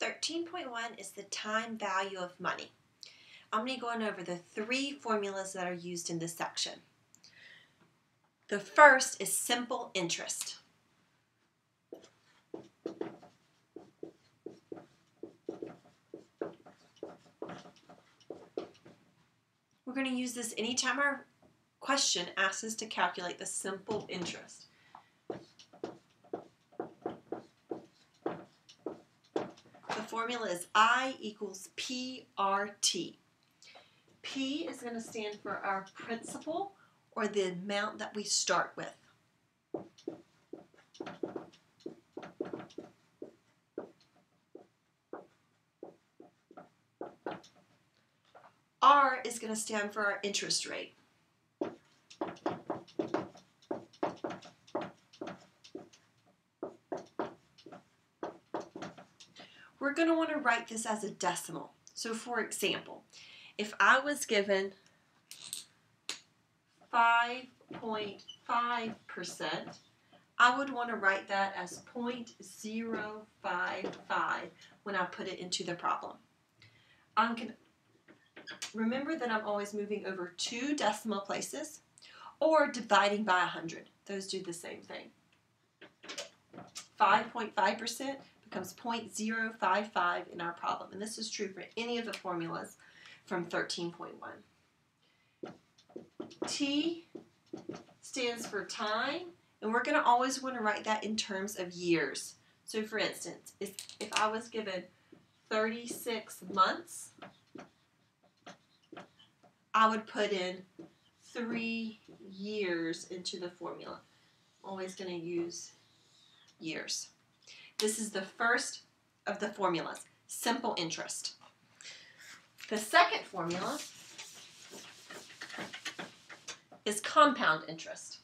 13.1 is the time value of money. I'm going to go on over the three formulas that are used in this section. The first is simple interest. We're going to use this anytime our question asks us to calculate the simple interest. The formula is I equals PRT. P is going to stand for our principal, or the amount that we start with. R is going to stand for our interest rate. We're going to want to write this as a decimal. So for example, if I was given 5.5%, I would want to write that as 0.055 when I put it into the problem. Remember that I'm always moving over two decimal places or dividing by 100. Those do the same thing. 5.5% becomes 0.055 in our problem. And this is true for any of the formulas from 13.1. T stands for time, and we're going to always want to write that in terms of years. So for instance, if I was given 36 months, I would put in 3 years into the formula. I'm always going to use years. This is the first of the formulas, simple interest. The second formula is compound interest.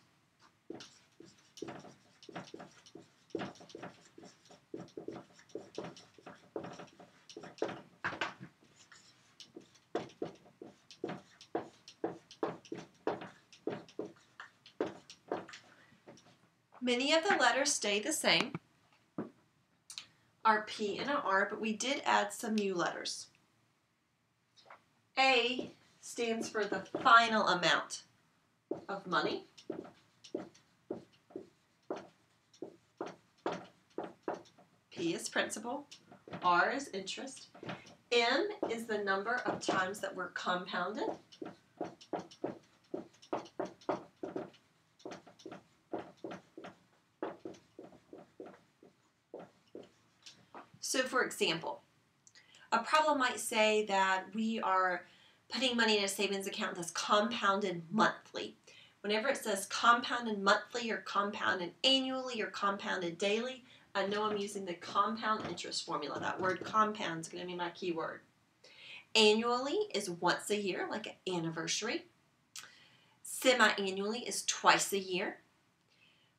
Many of the letters stay the same, our P and our R, but we did add some new letters. A stands for the final amount of money. P is principal. R is interest. M is the number of times that we're compounded. So for example, a problem might say that we are putting money in a savings account that's compounded monthly. Whenever it says compounded monthly or compounded annually or compounded daily, I know I'm using the compound interest formula. That word compound is going to be my key word. Annually is once a year, like an anniversary. Semi-annually is twice a year.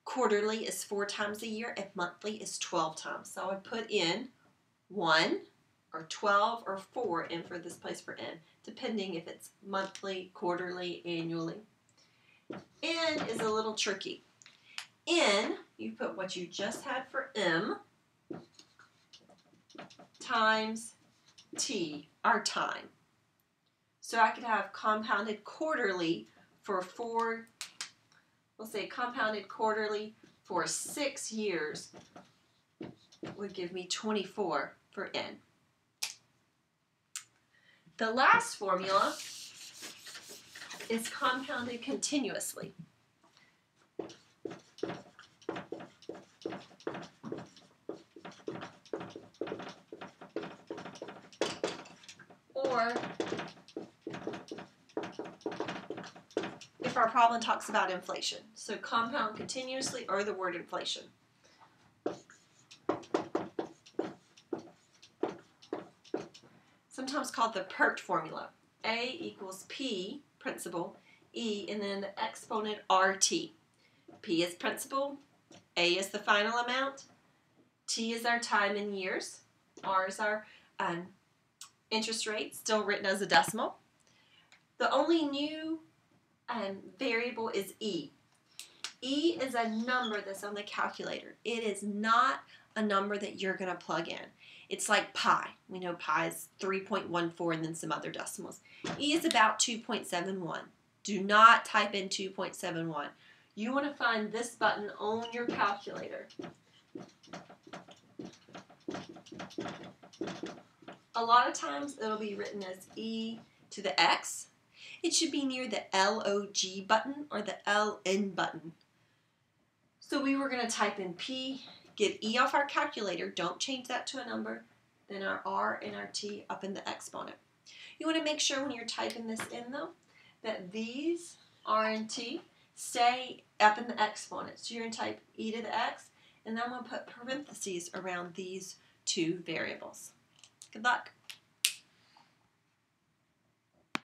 Quarterly is 4 times a year, and monthly is 12 times. So I would put in 1 or 12 or 4 in for this place for N, depending if it's monthly, quarterly, annually. N is a little tricky. N, you put what you just had for M times T, our time. So I could have compounded quarterly for we'll say compounded quarterly for 6 years would give me 24 for N. The last formula is compounded continuously. Or if our problem talks about inflation. So compound continuously or the word inflation. Sometimes called the PERT formula. A equals P, principal, E, and then the exponent RT. P is principal, A is the final amount, T is our time in years, R is our interest rate, still written as a decimal. The only new variable is E. E is a number that's on the calculator. It is not a number that you're going to plug in. It's like pi. We know pi is 3.14 and then some other decimals. E is about 2.71. Do not type in 2.71. You want to find this button on your calculator. A lot of times it'll be written as e to the x. It should be near the LOG button or the LN button. So we were going to type in P, get E off our calculator, don't change that to a number, then our R and our T up in the exponent. You want to make sure when you're typing this in though, that these R and T stay up in the exponent. So you're going to type e to the x, and then I'm going to put parentheses around these two variables. Good luck.